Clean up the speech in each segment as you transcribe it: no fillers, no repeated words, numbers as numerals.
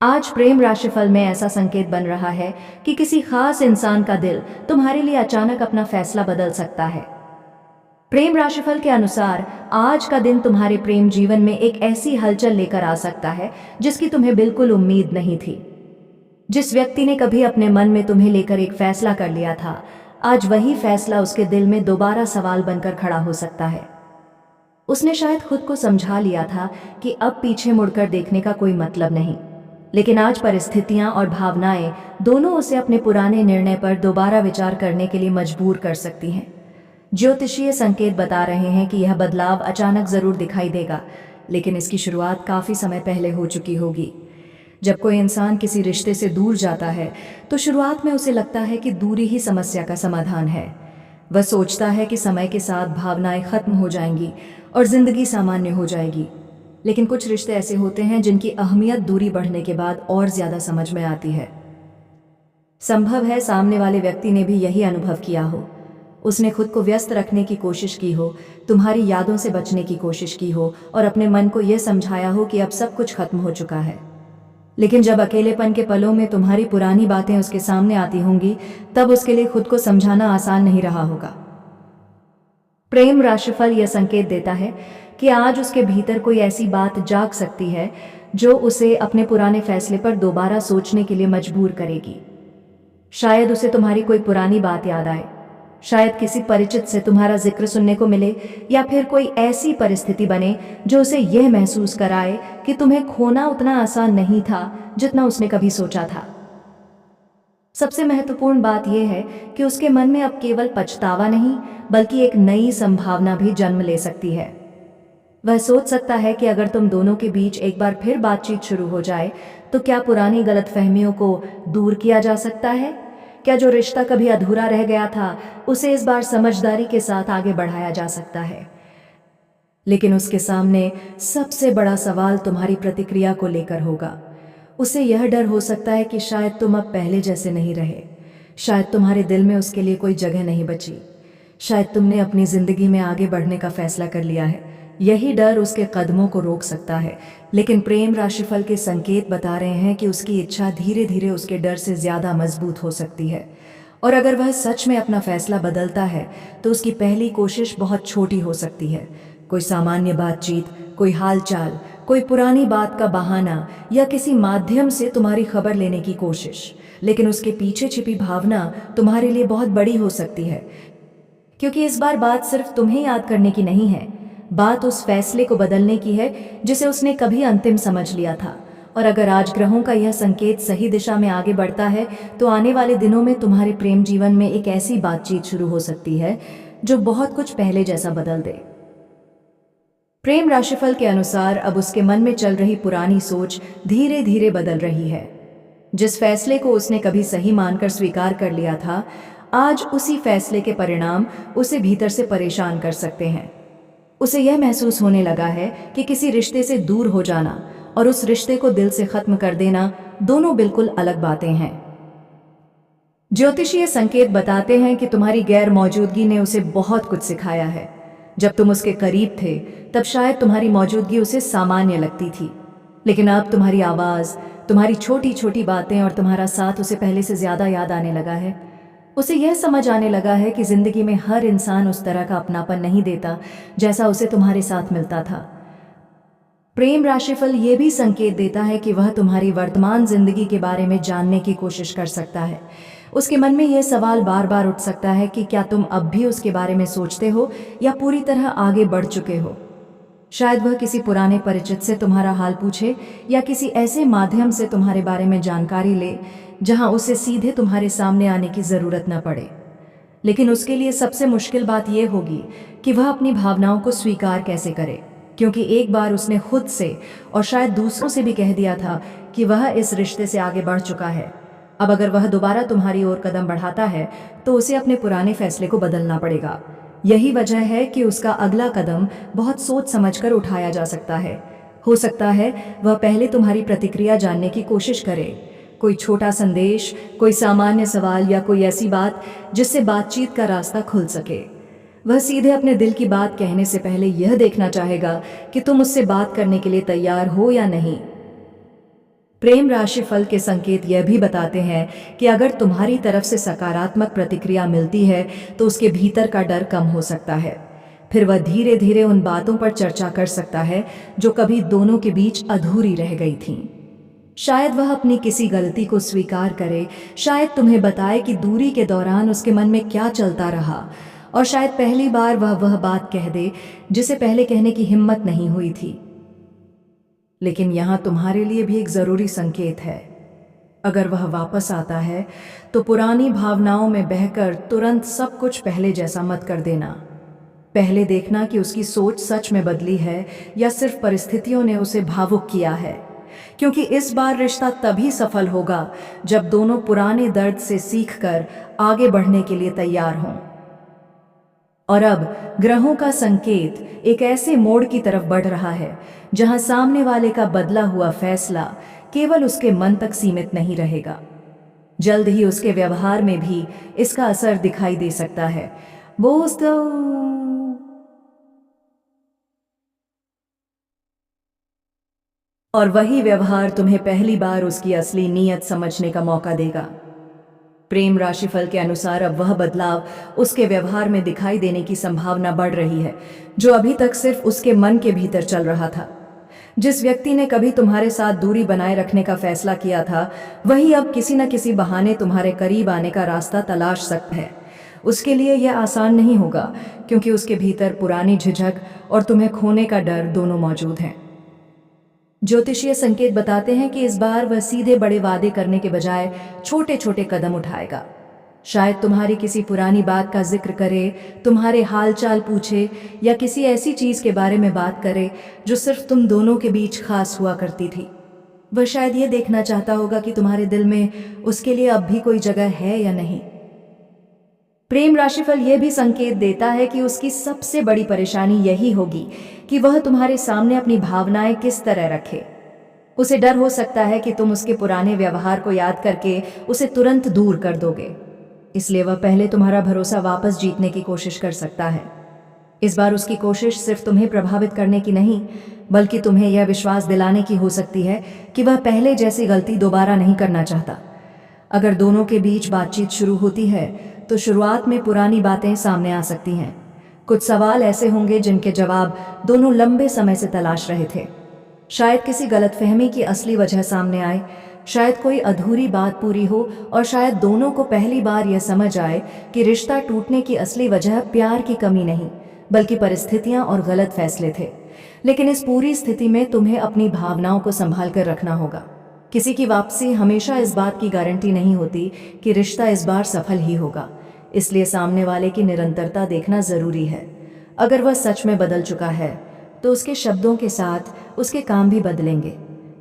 आज प्रेम राशिफल में ऐसा संकेत बन रहा है कि किसी खास इंसान का दिल तुम्हारे लिए अचानक अपना फैसला बदल सकता है। प्रेम राशिफल के अनुसार आज का दिन तुम्हारे प्रेम जीवन में एक ऐसी हलचल लेकर आ सकता है जिसकी तुम्हें बिल्कुल उम्मीद नहीं थी। जिस व्यक्ति ने कभी अपने मन में तुम्हें लेकर एक फैसला कर लिया था, आज वही फैसला उसके दिल में दोबारा सवाल बनकर खड़ा हो सकता है। उसने शायद खुद को समझा लिया था कि अब पीछे मुड़कर देखने का कोई मतलब नहीं, लेकिन आज परिस्थितियां और भावनाएं दोनों उसे अपने पुराने निर्णय पर दोबारा विचार करने के लिए मजबूर कर सकती हैं। ज्योतिषीय संकेत बता रहे हैं कि यह बदलाव अचानक जरूर दिखाई देगा, लेकिन इसकी शुरुआत काफी समय पहले हो चुकी होगी। जब कोई इंसान किसी रिश्ते से दूर जाता है तो शुरुआत में उसे लगता है कि दूरी ही समस्या का समाधान है। वह सोचता है कि समय के साथ भावनाएं खत्म हो जाएंगी और जिंदगी सामान्य हो जाएगी, लेकिन कुछ रिश्ते ऐसे होते हैं जिनकी अहमियत दूरी बढ़ने के बाद और ज्यादा समझ में आती है। संभव है सामने वाले व्यक्ति ने भी यही अनुभव किया हो। उसने खुद को व्यस्त रखने की कोशिश की हो, तुम्हारी यादों से बचने की कोशिश की हो और अपने मन को यह समझाया हो कि अब सब कुछ खत्म हो चुका है। लेकिन जब अकेलेपन के पलों में तुम्हारी पुरानी बातें उसके सामने आती होंगी, तब उसके लिए खुद को समझाना आसान नहीं रहा होगा। प्रेम राशिफल यह संकेत देता है कि आज उसके भीतर कोई ऐसी बात जाग सकती है जो उसे अपने पुराने फैसले पर दोबारा सोचने के लिए मजबूर करेगी। शायद उसे तुम्हारी कोई पुरानी बात याद आए, शायद किसी परिचित से तुम्हारा जिक्र सुनने को मिले, या फिर कोई ऐसी परिस्थिति बने जो उसे यह महसूस कराए कि तुम्हें खोना उतना आसान नहीं था जितना उसने कभी सोचा था। सबसे महत्वपूर्ण बात यह है कि उसके मन में अब केवल पछतावा नहीं, बल्कि एक नई संभावना भी जन्म ले सकती है। वह सोच सकता है कि अगर तुम दोनों के बीच एक बार फिर बातचीत शुरू हो जाए तो क्या पुरानी गलतफहमियों को दूर किया जा सकता है। क्या जो रिश्ता कभी अधूरा रह गया था उसे इस बार समझदारी के साथ आगे बढ़ाया जा सकता है। लेकिन उसके सामने सबसे बड़ा सवाल तुम्हारी प्रतिक्रिया को लेकर होगा। उसे यह डर हो सकता है कि शायद तुम अब पहले जैसे नहीं रहे, शायद तुम्हारे दिल में उसके लिए कोई जगह नहीं बची, शायद तुमने अपनी जिंदगी में आगे बढ़ने का फैसला कर लिया है। यही डर उसके कदमों को रोक सकता है, लेकिन प्रेम राशिफल के संकेत बता रहे हैं कि उसकी इच्छा धीरे धीरे उसके डर से ज्यादा मजबूत हो सकती है। और अगर वह सच में अपना फैसला बदलता है तो उसकी पहली कोशिश बहुत छोटी हो सकती है। कोई सामान्य बातचीत, कोई हालचाल, कोई पुरानी बात का बहाना या किसी माध्यम से तुम्हारी खबर लेने की कोशिश। लेकिन उसके पीछे छिपी भावना तुम्हारे लिए बहुत बड़ी हो सकती है, क्योंकि इस बार बात सिर्फ तुम्हें याद करने की नहीं है, बात उस फैसले को बदलने की है जिसे उसने कभी अंतिम समझ लिया था। और अगर आज ग्रहों का यह संकेत सही दिशा में आगे बढ़ता है तो आने वाले दिनों में तुम्हारे प्रेम जीवन में एक ऐसी बातचीत शुरू हो सकती है जो बहुत कुछ पहले जैसा बदल दे। प्रेम राशिफल के अनुसार अब उसके मन में चल रही पुरानी सोच धीरे धीरे बदल रही है। जिस फैसले को उसने कभी सही मानकर स्वीकार कर लिया था, आज उसी फैसले के परिणाम उसे भीतर से परेशान कर सकते हैं। उसे यह महसूस होने लगा है कि किसी रिश्ते से दूर हो जाना और उस रिश्ते को दिल से खत्म कर देना दोनों बिल्कुल अलग बातें हैं। ज्योतिषीय संकेत बताते हैं कि तुम्हारी गैर मौजूदगी ने उसे बहुत कुछ सिखाया है। जब तुम उसके करीब थे तब शायद तुम्हारी मौजूदगी उसे सामान्य लगती थी, लेकिन अब तुम्हारी आवाज, तुम्हारी छोटी छोटी बातें और तुम्हारा साथ उसे पहले से ज्यादा याद आने लगा है। उसे यह समझ आने लगा है कि जिंदगी में हर इंसान उस तरह का अपनापन नहीं देता जैसा उसे तुम्हारे साथ मिलता था। प्रेम राशिफल ये भी संकेत देता है कि वह तुम्हारी वर्तमान जिंदगी के बारे में जानने की कोशिश कर सकता है। उसके मन में यह सवाल बार बार उठ सकता है कि क्या तुम अब भी उसके बारे में सोचते हो या पूरी तरह आगे बढ़ चुके हो। शायद वह किसी पुराने परिचित से तुम्हारा हाल पूछे या किसी ऐसे माध्यम से तुम्हारे बारे में जानकारी ले जहां उसे सीधे तुम्हारे सामने आने की जरूरत न पड़े। लेकिन उसके लिए सबसे मुश्किल बात यह होगी कि वह अपनी भावनाओं को स्वीकार कैसे करे, क्योंकि एक बार उसने खुद से और शायद दूसरों से भी कह दिया था कि वह इस रिश्ते से आगे बढ़ चुका है। अब अगर वह दोबारा तुम्हारी ओर कदम बढ़ाता है तो उसे अपने पुराने फैसले को बदलना पड़ेगा। यही वजह है कि उसका अगला कदम बहुत सोच समझकर उठाया जा सकता है। हो सकता है वह पहले तुम्हारी प्रतिक्रिया जानने की कोशिश करे, कोई छोटा संदेश, कोई सामान्य सवाल या कोई ऐसी बात जिससे बातचीत का रास्ता खुल सके। वह सीधे अपने दिल की बात कहने से पहले यह देखना चाहेगा कि तुम उससे बात करने के लिए तैयार हो या नहीं। प्रेम राशि फल के संकेत यह भी बताते हैं कि अगर तुम्हारी तरफ से सकारात्मक प्रतिक्रिया मिलती है तो उसके भीतर का डर कम हो सकता है। फिर वह धीरे धीरे उन बातों पर चर्चा कर सकता है जो कभी दोनों के बीच अधूरी रह गई थीं। शायद वह अपनी किसी गलती को स्वीकार करे, शायद तुम्हें बताए कि दूरी के दौरान उसके मन में क्या चलता रहा, और शायद पहली बार वह बात कह दे जिसे पहले कहने की हिम्मत नहीं हुई थी। लेकिन यहाँ तुम्हारे लिए भी एक ज़रूरी संकेत है। अगर वह वापस आता है तो पुरानी भावनाओं में बहकर तुरंत सब कुछ पहले जैसा मत कर देना। पहले देखना कि उसकी सोच सच में बदली है या सिर्फ परिस्थितियों ने उसे भावुक किया है, क्योंकि इस बार रिश्ता तभी सफल होगा जब दोनों पुराने दर्द से सीखकर आगे बढ़ने के लिए तैयार हों। और अब ग्रहों का संकेत एक ऐसे मोड़ की तरफ बढ़ रहा है जहां सामने वाले का बदला हुआ फैसला केवल उसके मन तक सीमित नहीं रहेगा। जल्द ही उसके व्यवहार में भी इसका असर दिखाई दे सकता है। और वही व्यवहार तुम्हें पहली बार उसकी असली नीयत समझने का मौका देगा। प्रेम राशिफल के अनुसार अब वह बदलाव उसके व्यवहार में दिखाई देने की संभावना बढ़ रही है जो अभी तक सिर्फ उसके मन के भीतर चल रहा था। जिस व्यक्ति ने कभी तुम्हारे साथ दूरी बनाए रखने का फैसला किया था, वही अब किसी न किसी बहाने तुम्हारे करीब आने का रास्ता तलाश सकता है। उसके लिए यह आसान नहीं होगा, क्योंकि उसके भीतर पुरानी झिझक और तुम्हें खोने का डर दोनों मौजूद हैं। ज्योतिषीय संकेत बताते हैं कि इस बार वह सीधे बड़े वादे करने के बजाय छोटे छोटे कदम उठाएगा। शायद तुम्हारी किसी पुरानी बात का जिक्र करे, तुम्हारे हालचाल पूछे, या किसी ऐसी चीज के बारे में बात करे जो सिर्फ तुम दोनों के बीच खास हुआ करती थी। वह शायद ये देखना चाहता होगा कि तुम्हारे दिल में उसके लिए अब भी कोई जगह है या नहीं। प्रेम राशिफल यह भी संकेत देता है कि उसकी सबसे बड़ी परेशानी यही होगी कि वह तुम्हारे सामने अपनी भावनाएं किस तरह रखे। उसे डर हो सकता है कि तुम उसके पुराने व्यवहार को याद करके उसे तुरंत दूर कर दोगे, इसलिए वह पहले तुम्हारा भरोसा वापस जीतने की कोशिश कर सकता है। इस बार उसकी कोशिश सिर्फ तुम्हें प्रभावित करने की नहीं, बल्कि तुम्हें यह विश्वास दिलाने की हो सकती है कि वह पहले जैसी गलती दोबारा नहीं करना चाहता। अगर दोनों के बीच बातचीत शुरू होती है तो शुरुआत में पुरानी बातें सामने आ सकती हैं। कुछ सवाल ऐसे होंगे जिनके जवाब दोनों लंबे समय से तलाश रहे थे। शायद किसी गलतफहमी की असली वजह सामने आए, शायद कोई अधूरी बात पूरी हो, और शायद दोनों को पहली बार यह समझ आए कि रिश्ता टूटने की असली वजह प्यार की कमी नहीं, बल्कि परिस्थितियां और गलत फैसले थे। लेकिन इस पूरी स्थिति में तुम्हें अपनी भावनाओं को संभाल कर रखना होगा। किसी की वापसी हमेशा इस बात की गारंटी नहीं होती कि रिश्ता इस बार सफल ही होगा, इसलिए सामने वाले की निरंतरता देखना जरूरी है। अगर वह सच में बदल चुका है तो उसके शब्दों के साथ उसके काम भी बदलेंगे।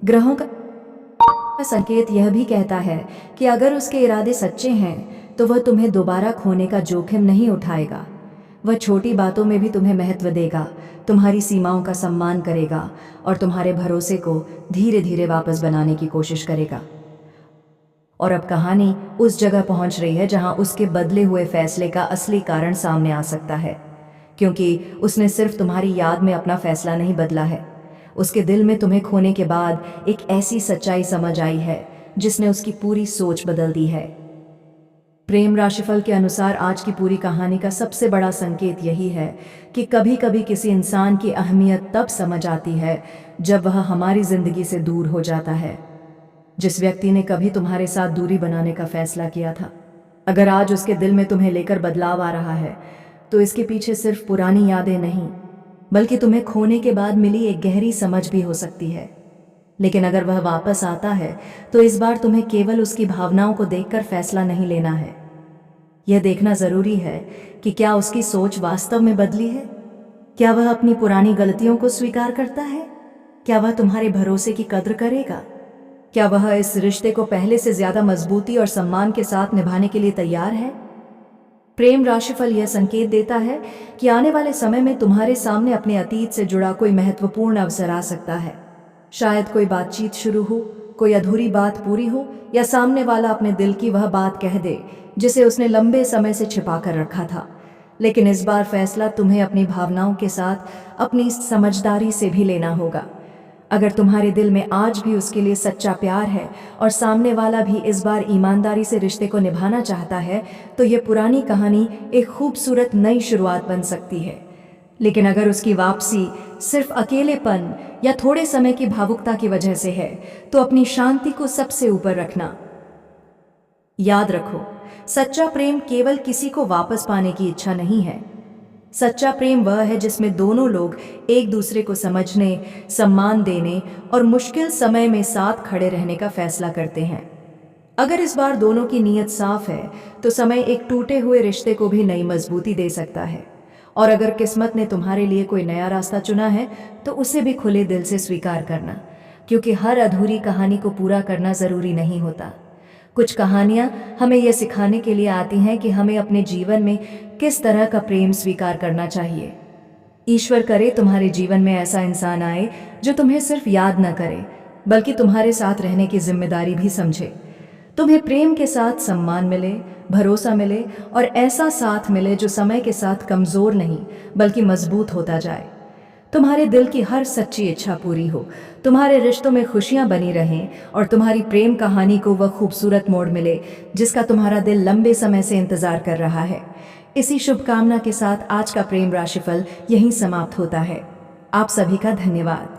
ग्रहों का संकेत यह भी कहता है कि अगर उसके इरादे सच्चे हैं तो वह तुम्हें दोबारा खोने का जोखिम नहीं उठाएगा। वह छोटी बातों में भी तुम्हें महत्व देगा, तुम्हारी सीमाओं का सम्मान करेगा और तुम्हारे भरोसे को धीरे धीरे वापस बनाने की कोशिश करेगा। और अब कहानी उस जगह पहुंच रही है जहां उसके बदले हुए फैसले का असली कारण सामने आ सकता है, क्योंकि उसने सिर्फ तुम्हारी याद में अपना फैसला नहीं बदला है। उसके दिल में तुम्हें खोने के बाद एक ऐसी सच्चाई समझ आई है जिसने उसकी पूरी सोच बदल दी है। प्रेम राशिफल के अनुसार आज की पूरी कहानी का सबसे बड़ा संकेत यही है कि कभी कभी किसी इंसान की अहमियत तब समझ आती है जब वह हमारी जिंदगी से दूर हो जाता है। जिस व्यक्ति ने कभी तुम्हारे साथ दूरी बनाने का फैसला किया था, अगर आज उसके दिल में तुम्हें लेकर बदलाव आ रहा है तो इसके पीछे सिर्फ पुरानी यादें नहीं, बल्कि तुम्हें खोने के बाद मिली एक गहरी समझ भी हो सकती है। लेकिन अगर वह वापस आता है तो इस बार तुम्हें केवल उसकी भावनाओं को देखकर फैसला नहीं लेना है। यह देखना जरूरी है कि क्या उसकी सोच वास्तव में बदली है, क्या वह अपनी पुरानी गलतियों को स्वीकार करता है, क्या वह तुम्हारे भरोसे की कद्र करेगा, क्या वह इस रिश्ते को पहले से ज्यादा मजबूती और सम्मान के साथ निभाने के लिए तैयार है। प्रेम राशिफल यह संकेत देता है कि आने वाले समय में तुम्हारे सामने अपने अतीत से जुड़ा कोई महत्वपूर्ण अवसर आ सकता है। शायद कोई बातचीत शुरू हो, कोई अधूरी बात पूरी हो, या सामने वाला अपने दिल की वह बात कह दे जिसे उसने लंबे समय से छिपा कर रखा था। लेकिन इस बार फैसला तुम्हें अपनी भावनाओं के साथ अपनी समझदारी से भी लेना होगा। अगर तुम्हारे दिल में आज भी उसके लिए सच्चा प्यार है और सामने वाला भी इस बार ईमानदारी से रिश्ते को निभाना चाहता है, तो ये पुरानी कहानी एक खूबसूरत नई शुरुआत बन सकती है। लेकिन अगर उसकी वापसी सिर्फ अकेलेपन या थोड़े समय की भावुकता की वजह से है, तो अपनी शांति को सबसे ऊपर रखना। याद रखो, सच्चा प्रेम केवल किसी को वापस पाने की इच्छा नहीं है। सच्चा प्रेम वह है जिसमें दोनों लोग एक दूसरे को समझने, सम्मान देने और मुश्किल समय में साथ खड़े रहने का फैसला करते हैं। अगर इस बार दोनों की नीयत साफ है, तो समय एक टूटे हुए रिश्ते को भी नई मजबूती दे सकता है। और अगर किस्मत ने तुम्हारे लिए कोई नया रास्ता चुना है, तो उसे भी खुले दिल से स्वीकार करना, क्योंकि हर अधूरी कहानी को पूरा करना जरूरी नहीं होता। कुछ कहानियां हमें यह सिखाने के लिए आती हैं कि हमें अपने जीवन में किस तरह का प्रेम स्वीकार करना चाहिए। ईश्वर करे तुम्हारे जीवन में ऐसा इंसान आए जो तुम्हें सिर्फ याद न करे, बल्कि तुम्हारे साथ रहने की जिम्मेदारी भी समझे। तुम्हें प्रेम के साथ सम्मान मिले, भरोसा मिले और ऐसा साथ मिले जो समय के साथ कमज़ोर नहीं बल्कि मजबूत होता जाए। तुम्हारे दिल की हर सच्ची इच्छा पूरी हो, तुम्हारे रिश्तों में खुशियां बनी रहें और तुम्हारी प्रेम कहानी को वह खूबसूरत मोड़ मिले जिसका तुम्हारा दिल लंबे समय से इंतजार कर रहा है। इसी शुभकामना के साथ आज का प्रेम राशिफल यहीं समाप्त होता है। आप सभी का धन्यवाद।